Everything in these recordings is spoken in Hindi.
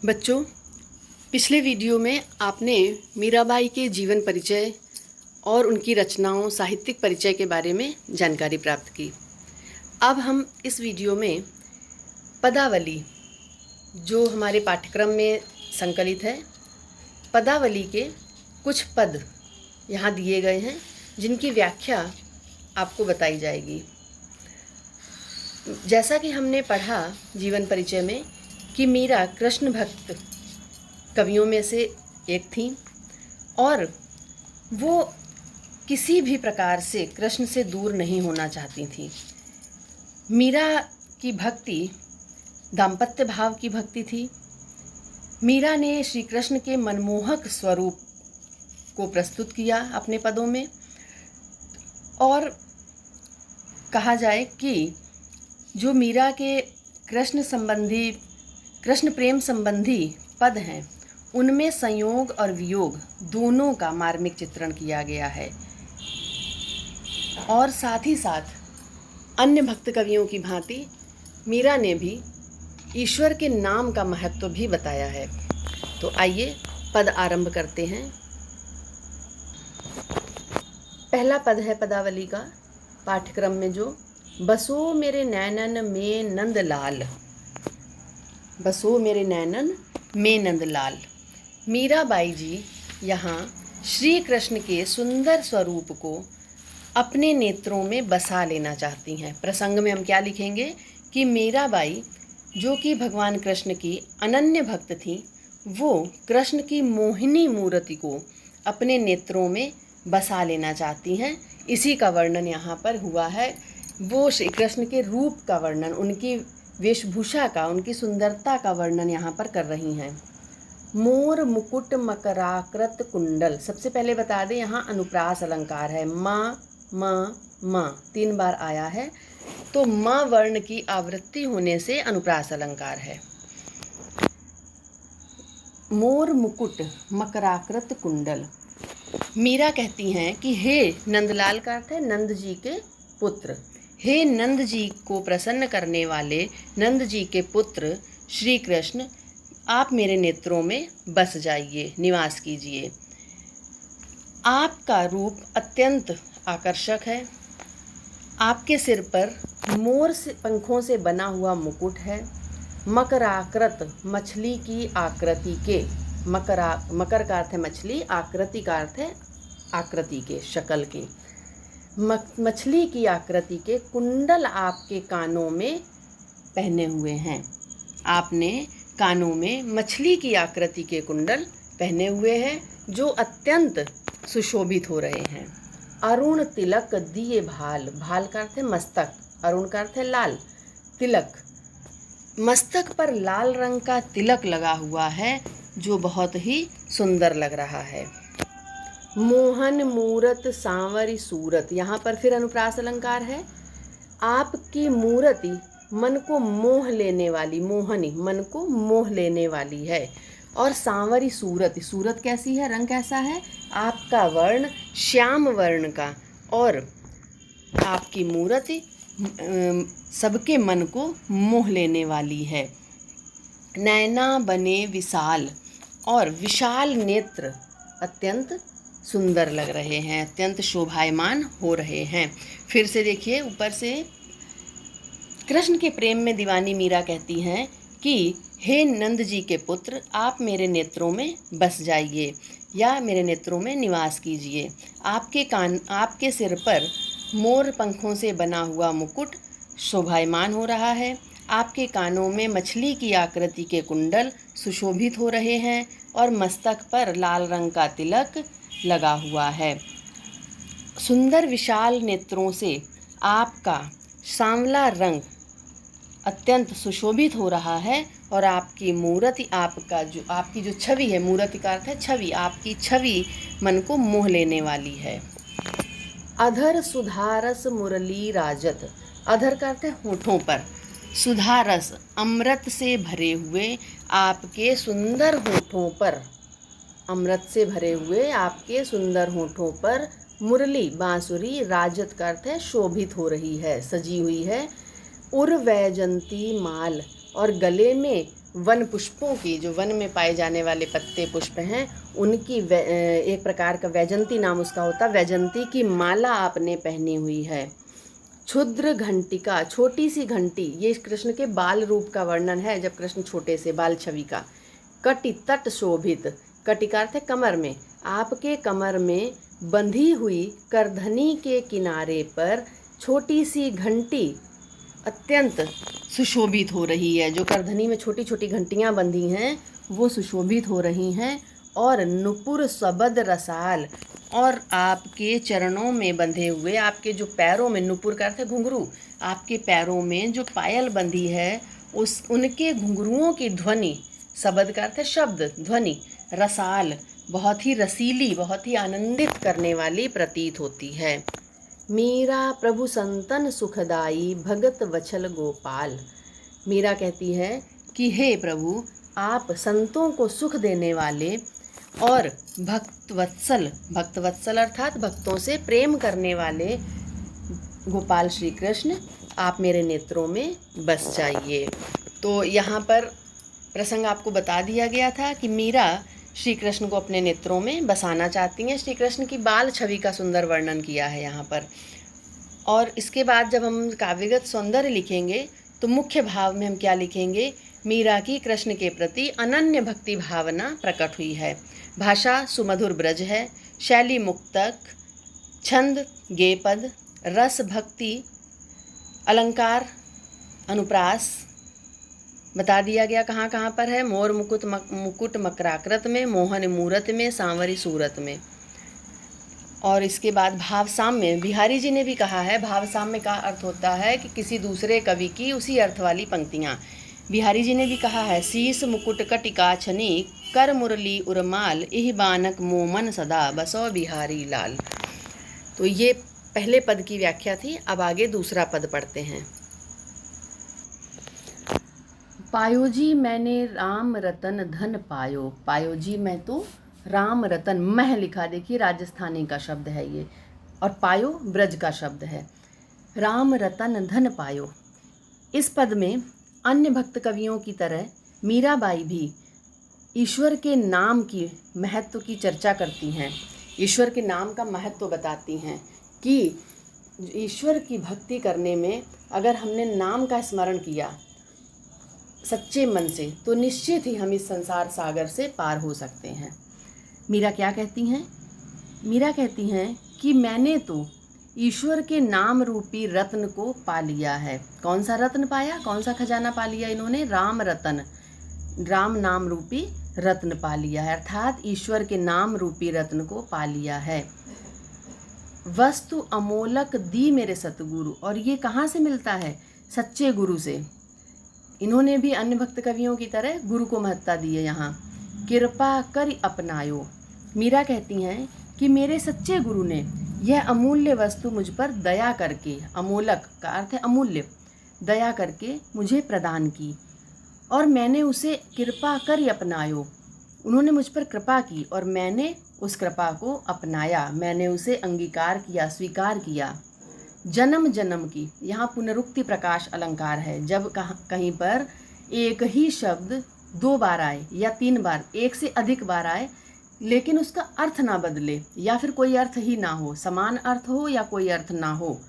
बच्चों, पिछले वीडियो में आपने मीराबाई के जीवन परिचय और उनकी रचनाओं, साहित्यिक परिचय के बारे में जानकारी प्राप्त की। अब हम इस वीडियो में पदावली, जो हमारे पाठ्यक्रम में संकलित है, पदावली के कुछ पद यहाँ दिए गए हैं जिनकी व्याख्या आपको बताई जाएगी। जैसा कि हमने पढ़ा जीवन परिचय में कि मीरा कृष्ण भक्त कवियों में से एक थी और वो किसी भी प्रकार से कृष्ण से दूर नहीं होना चाहती थी। मीरा की भक्ति दाम्पत्य भाव की भक्ति थी। मीरा ने श्री कृष्ण के मनमोहक स्वरूप को प्रस्तुत किया अपने पदों में, और कहा जाए कि जो मीरा के कृष्ण प्रेम संबंधी पद हैं उनमें संयोग और वियोग दोनों का मार्मिक चित्रण किया गया है, और साथ ही साथ अन्य भक्त कवियों की भांति मीरा ने भी ईश्वर के नाम का महत्व भी बताया है। तो आइए पद आरंभ करते हैं। पहला पद है पदावली का पाठ्यक्रम में जो बसो मेरे नैनन में नंदलाल। बसो मेरे नैनन में नंदलाल। मीराबाई जी यहाँ श्री कृष्ण के सुंदर स्वरूप को अपने नेत्रों में बसा लेना चाहती हैं। प्रसंग में हम क्या लिखेंगे कि मीराबाई, जो कि भगवान कृष्ण की अनन्य भक्त थी, वो कृष्ण की मोहिनी मूर्ति को अपने नेत्रों में बसा लेना चाहती हैं। इसी का वर्णन यहाँ पर हुआ है। वो श्री कृष्ण के रूप का वर्णन, उनकी वेशभूषा का, उनकी सुंदरता का वर्णन यहाँ पर कर रही हैं। मोर मुकुट मकराकृत कुंडल। सबसे पहले बता दें, यहाँ अनुप्रास अलंकार है। माँ माँ माँ 3 बार आया है, तो माँ वर्ण की आवृत्ति होने से अनुप्रास अलंकार है। मोर मुकुट मकराकृत कुंडल। मीरा कहती हैं कि हे नंदलाल, का अर्थ है नंद जी के पुत्र। हे नंद जी को प्रसन्न करने वाले नंद जी के पुत्र श्री कृष्ण, आप मेरे नेत्रों में बस जाइए, निवास कीजिए। आपका रूप अत्यंत आकर्षक है। आपके सिर पर मोर से पंखों से बना हुआ मुकुट है। मकराकृत, मछली की आकृति के। मकर का अर्थ है मछली, आकृति का अर्थ है आकृति के, शक्ल के। मछली की आकृति के कुंडल आपके कानों में पहने हुए हैं। आपने कानों में मछली की आकृति के कुंडल पहने हुए हैं जो अत्यंत सुशोभित हो रहे हैं। अरुण तिलक दिए भाल। भाल का अर्थ है मस्तक, अरुण का अर्थ है लाल, तिलक। मस्तक पर लाल रंग का तिलक लगा हुआ है जो बहुत ही सुंदर लग रहा है। मोहन मूरत सांवरी सूरत। यहाँ पर फिर अनुप्रास अलंकार है। आपकी मूर्ति मन को मोह लेने वाली, मोहनी, मन को मोह लेने वाली है। और सांवरी सूरत, सूरत कैसी है, रंग कैसा है? आपका वर्ण श्याम वर्ण का, और आपकी मूर्ति सबके मन को मोह लेने वाली है। नैना बने विशाल, और विशाल नेत्र अत्यंत सुंदर लग रहे हैं, अत्यंत शोभायमान हो रहे हैं। फिर से देखिए ऊपर से, कृष्ण के प्रेम में दीवानी मीरा कहती हैं कि हे नंद जी के पुत्र, आप मेरे नेत्रों में बस जाइए या मेरे नेत्रों में निवास कीजिए। आपके सिर पर मोर पंखों से बना हुआ मुकुट शोभायमान हो रहा है। आपके कानों में मछली की आकृति के कुंडल सुशोभित हो रहे हैं, और मस्तक पर लाल रंग का तिलक लगा हुआ है। सुंदर विशाल नेत्रों से आपका सांवला रंग अत्यंत सुशोभित हो रहा है, और आपकी मूर्ति, आपकी जो छवि है, मूर्ति का अर्थ है छवि, आपकी छवि मन को मोह लेने वाली है। अधर सुधारस मुरली राजत। अधर का अर्थ है होठों पर। सुधारस, अमृत से भरे हुए आपके सुंदर होठों पर, अमृत से भरे हुए आपके सुंदर होठों पर मुरली, बांसुरी, राजत का अर्थ है शोभित हो रही है, सजी हुई है। उर्वैजंती माल, और गले में वन पुष्पों की, जो वन में पाए जाने वाले पत्ते पुष्प हैं, उनकी एक प्रकार का वैजंती नाम उसका होता, वैजंती की माला आपने पहनी हुई है। क्षुद्र घंटिका, छोटी सी घंटी, ये कृष्ण के बाल रूप का वर्णन है, जब कृष्ण छोटे से बाल छवि का। कटि तट शोभित, कटिका अर्थ है कमर में, आपके कमर में बंधी हुई करधनी के किनारे पर छोटी सी घंटी अत्यंत सुशोभित हो रही है। जो करधनी में छोटी छोटी घंटियां बंधी हैं वो सुशोभित हो रही हैं। और नुपुर सबद रसाल, और आपके चरणों में बंधे हुए, आपके जो पैरों में, नुपुर का अर्थ है घुंघरू, आपके पैरों में जो पायल बंधी है उनके घुंघरुओं की ध्वनि, शब्द का अर्थ है शब्द, ध्वनि, रसाल, बहुत ही रसीली, बहुत ही आनंदित करने वाली प्रतीत होती है। मीरा प्रभु संतन सुखदाई भगत वचल गोपाल। मीरा कहती है कि हे प्रभु, आप संतों को सुख देने वाले और भक्तवत्सल, भक्तवत्सल अर्थात भक्तों से प्रेम करने वाले गोपाल श्री कृष्ण, आप मेरे नेत्रों में बस जाइए। तो यहाँ पर प्रसंग आपको बता दिया गया था कि मीरा श्री कृष्ण को अपने नेत्रों में बसाना चाहती हैं। श्री कृष्ण की बाल छवि का सुंदर वर्णन किया है यहाँ पर। और इसके बाद जब हम काव्यगत सौंदर्य लिखेंगे तो मुख्य भाव में हम क्या लिखेंगे? मीरा की कृष्ण के प्रति अनन्य भक्ति भावना प्रकट हुई है। भाषा सुमधुर ब्रज है, शैली मुक्तक, छंद गेयपद, रस भक्ति, अलंकार अनुप्रास बता दिया गया कहाँ कहाँ पर है। मोर मुकुट मकराकृत में, मोहन मूरत में, सांवरी सूरत में। और इसके बाद भाव साम्य, बिहारी जी ने भी कहा है, भाव साम्य का अर्थ होता है कि किसी दूसरे कवि की उसी अर्थ वाली पंक्तियाँ। बिहारी जी ने भी कहा है, शीस मुकुट कटिका छनी, कर मुरली उर्माल, इह बानक मोमन सदा, बसो बिहारी लाल। तो ये पहले पद की व्याख्या थी। अब आगे दूसरा पद पढ़ते हैं। पायो जी मैंने राम रतन धन पायो, पायो जी मैं तो राम रतन, मह लिखा, देखिए राजस्थानी का शब्द है ये, और पायो ब्रज का शब्द है। राम रतन धन पायो। इस पद में अन्य भक्त कवियों की तरह मीराबाई भी ईश्वर के नाम की महत्व की चर्चा करती हैं, ईश्वर के नाम का महत्व बताती हैं कि ईश्वर की भक्ति करने में अगर हमने नाम का स्मरण किया सच्चे मन से तो निश्चित ही हम इस संसार सागर से पार हो सकते हैं। मीरा क्या कहती हैं? मीरा कहती हैं कि मैंने तो ईश्वर के नाम रूपी रत्न को पा लिया है। कौन सा रत्न पाया? कौन सा खजाना पा लिया इन्होंने? राम रतन, राम नाम रूपी रत्न पा लिया है, अर्थात ईश्वर के नाम रूपी रत्न को पा लिया है। वस्तु अमोलक दी मेरे सतगुरु, और ये कहाँ से मिलता है? सच्चे गुरु से। इन्होंने भी अन्य भक्त कवियों की तरह गुरु को महत्ता दी है। यहाँ कृपा कर अपनायो। मीरा कहती हैं कि मेरे सच्चे गुरु ने यह अमूल्य वस्तु मुझ पर दया करके, अमोलक का अर्थ है अमूल्य, दया करके मुझे प्रदान की, और मैंने उसे कृपा कर अपनायो। उन्होंने मुझ पर कृपा की और मैंने उस कृपा को अपनाया, मैंने उसे अंगीकार किया, स्वीकार किया। जन्म जन्म की, यहाँ पुनरुक्ति प्रकाश अलंकार है। जब कहीं पर एक ही शब्द दो बार आए या तीन बार, एक से अधिक बार आए, लेकिन उसका अर्थ ना बदले या फिर कोई अर्थ ही ना हो, समान अर्थ हो या कोई अर्थ ना हो,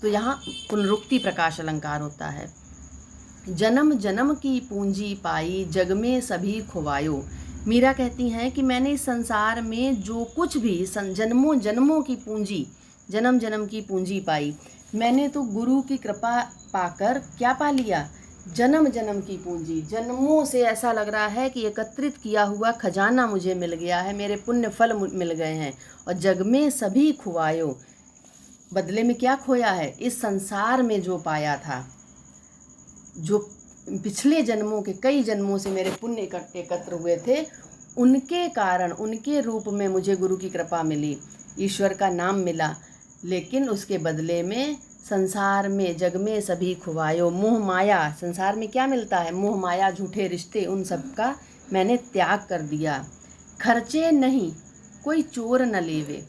तो यहाँ पुनरुक्ति प्रकाश अलंकार होता है। जन्म जन्म की पूंजी पाई, जग में सभी खुवायो। मीरा कहती हैं कि मैंने इस संसार में जो कुछ भी जन्मों जन्मों की पूंजी, जन्म जन्म की पूंजी पाई, मैंने तो गुरु की कृपा पाकर क्या पा लिया? जन्म जन्म की पूंजी। जन्मों से ऐसा लग रहा है कि एकत्रित किया हुआ खजाना मुझे मिल गया है, मेरे पुण्य फल मिल गए हैं। और जग में सभी खुवायो, बदले में क्या खोया है? इस संसार में जो पाया था, जो पिछले जन्मों के कई जन्मों से मेरे पुण्य एकत्र हुए थे, उनके कारण, उनके रूप में मुझे गुरु की कृपा मिली, ईश्वर का नाम मिला। लेकिन उसके बदले में संसार में, जग में सभी खुवायो, मोह माया, संसार में क्या मिलता है? मोह माया, झूठे रिश्ते, उन सब का मैंने त्याग कर दिया। खर्चे नहीं कोई चोर न लेवे,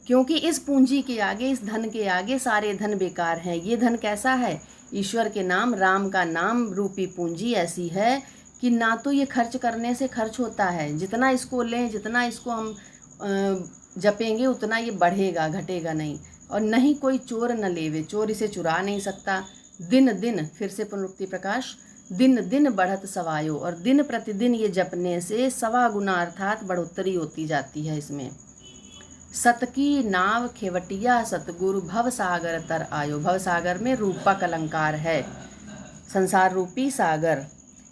क्योंकि इस पूंजी के आगे, इस धन के आगे सारे धन बेकार हैं। ये धन कैसा है? ईश्वर के नाम, राम का नाम रूपी पूंजी ऐसी है कि ना तो ये खर्च करने से खर्च होता है, जितना इसको लें, जितना इसको हम जपेंगे उतना ये बढ़ेगा, घटेगा नहीं। और नहीं कोई चोर न लेवे, चोर इसे चुरा नहीं सकता। दिन दिन, फिर से पुनरुक्ति प्रकाश, दिन दिन बढ़त सवायो, और दिन प्रतिदिन ये जपने से 1.25 गुना अर्थात बढ़ोतरी होती जाती है इसमें। सतकी नाव खेवटिया सतगुरु भव सागर तर आयो। भव सागर में रूपक अलंकार है, संसार रूपी सागर।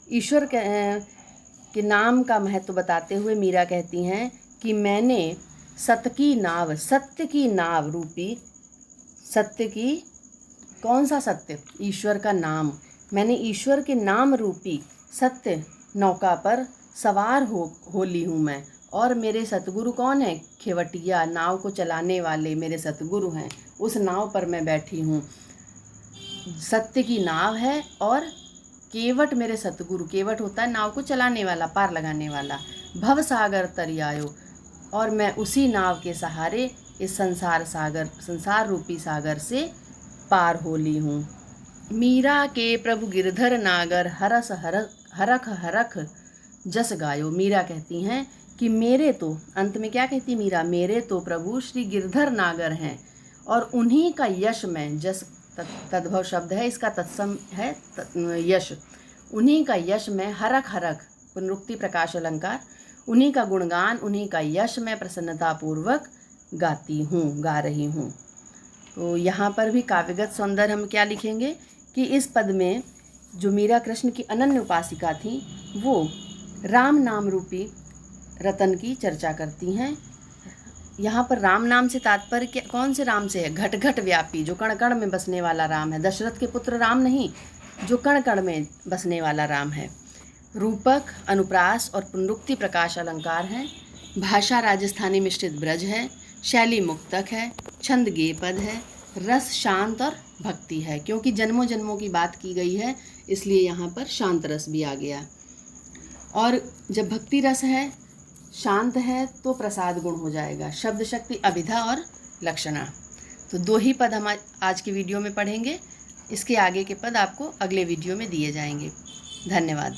ईश्वर के नाम का महत्व बताते हुए मीरा कहती हैं कि मैंने सत्य नाव, सत्य की नाव रूपी, सत्य की, कौन सा सत्य? ईश्वर का नाम। मैंने ईश्वर के नाम रूपी सत्य नौका पर सवार हो ली हूँ मैं। और मेरे सतगुरु कौन है? खेवटिया, नाव को चलाने वाले मेरे सतगुरु हैं। उस नाव पर मैं बैठी हूँ। सत्य की नाव है और केवट मेरे सतगुरु, केवट होता है नाव को चलाने वाला, पार लगाने वाला। भव सागर तरियायो, और मैं उसी नाव के सहारे इस संसार रूपी सागर से पार हो ली हूँ। मीरा के प्रभु गिरधर नागर हरस हरख हरख जस गायो। मीरा कहती हैं कि मेरे तो, अंत में क्या कहती मीरा? मेरे तो प्रभु श्री गिरधर नागर हैं और उन्हीं का यश में, जस तद्भव शब्द है, इसका तत्सम है यश, उन्हीं का यश में हरख हरख, पुनरुक्ति प्रकाश अलंकार, उन्हीं का गुणगान, उन्हीं का यश मैं प्रसन्नतापूर्वक गाती हूँ, गा रही हूँ। तो यहाँ पर भी काव्यगत सौंदर्य हम क्या लिखेंगे कि इस पद में जो मीरा कृष्ण की अनन्य उपासिका थी वो राम नाम रूपी रतन की चर्चा करती हैं। यहाँ पर राम नाम से तात्पर्य कौन से राम से है? घट घट व्यापी, जो कण कण में बसने वाला राम है। दशरथ के पुत्र राम नहीं, जो कण कण में बसने वाला राम है। रूपक, अनुप्रास और पुनरुक्ति प्रकाश अलंकार हैं। भाषा राजस्थानी मिश्रित ब्रज है। शैली मुक्तक है। छंद गेय पद है। रस शांत और भक्ति है, क्योंकि जन्मों जन्मों की बात की गई है इसलिए यहाँ पर शांत रस भी आ गया। और जब भक्ति रस है, शांत है, तो प्रसाद गुण हो जाएगा। शब्द शक्ति, अभिधा और लक्षणा। तो 2 ही पद हम आज की वीडियो में पढ़ेंगे। इसके आगे के पद आपको अगले वीडियो में दिए जाएंगे। धन्यवाद।